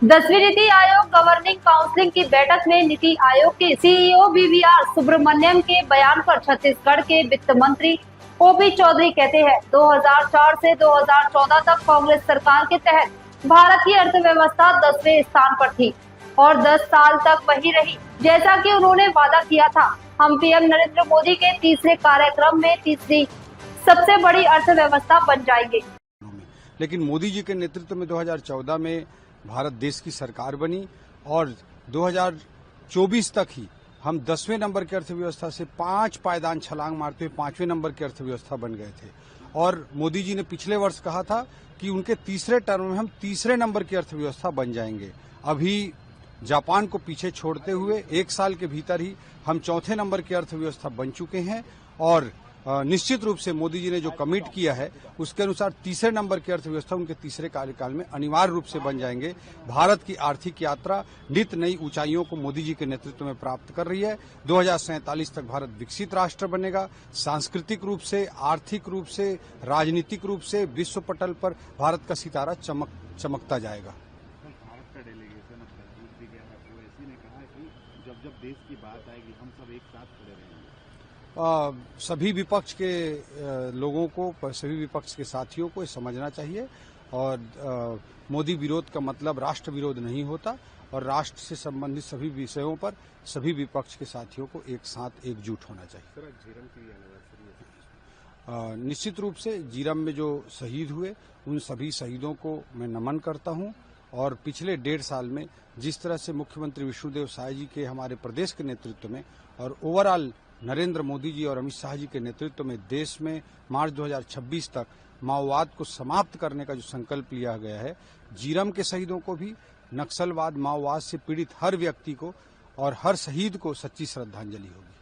10वीं NITI Aayog governing council की बैठक में नीति आयोग के सीईओ वीवीआर सुब्रमण्यम के बयान पर छत्तीसगढ़ के वित्त मंत्री ओपी चौधरी कहते हैं 2004 से 2014 तक कांग्रेस सरकार के तहत भारत की अर्थव्यवस्था 10वें स्थान पर थी और 10 साल तक वही रही, जैसा कि उन्होंने वादा किया था। हम पीएम नरेंद्र मोदी के तीसरे कार्यक्रम में तीसरी सबसे बड़ी अर्थव्यवस्था बन जाएंगे। लेकिन मोदी जी के नेतृत्व में 2014 में भारत देश की सरकार बनी और 2024 तक ही हम 10वें नंबर की अर्थव्यवस्था से 5 पायदान छलांग मारते हुए 5वें नंबर की अर्थव्यवस्था बन गए थे। और मोदी जी ने पिछले वर्ष कहा था कि उनके तीसरे टर्म में हम तीसरे नंबर की अर्थव्यवस्था बन जाएंगे। अभी जापान को पीछे छोड़ते हुए 1 साल के भीतर ही हम चौथे नंबर की अर्थव्यवस्था बन चुके हैं और निश्चित रूप से मोदी जी ने जो कमिट किया है उसके अनुसार तीसरे नंबर की अर्थव्यवस्था उनके तीसरे कार्यकाल में अनिवार्य रूप से बन जाएंगे। भारत की आर्थिक यात्रा नित नई ऊंचाइयों को मोदी जी के नेतृत्व में प्राप्त कर रही है। 2047 तक भारत विकसित राष्ट्र बनेगा। सांस्कृतिक रूप से, आर्थिक रूप से, राजनीतिक रूप से विश्व पटल पर भारत का सितारा चमकता जाएगा। भारत का डेलीगेशन अब तक भी गया है, ओवैसी ने कहा कि जब देश की बात आएगी हम सब एक साथ खड़े रहेंगे। सभी विपक्ष के लोगों को, सभी विपक्ष के साथियों को ये समझना चाहिए और मोदी विरोध का मतलब राष्ट्र विरोध नहीं होता और राष्ट्र से संबंधित सभी विषयों पर सभी विपक्ष के साथियों को एक साथ एकजुट होना चाहिए। झीरम की एनिवर्सरी है, निश्चित रूप से जीरम में जो शहीद हुए उन सभी शहीदों को मैं नमन करता हूं और पिछले 1.5 साल में जिस तरह से मुख्यमंत्री विष्णुदेव साय जी के हमारे प्रदेश के नेतृत्व में और ओवरऑल नरेंद्र मोदी जी और अमित शाह जी के नेतृत्व में देश में मार्च 2026 तक माओवाद को समाप्त करने का जो संकल्प लिया गया है, जीरम के शहीदों को भी, नक्सलवाद माओवाद से पीड़ित हर व्यक्ति को और हर शहीद को सच्ची श्रद्धांजलि होगी।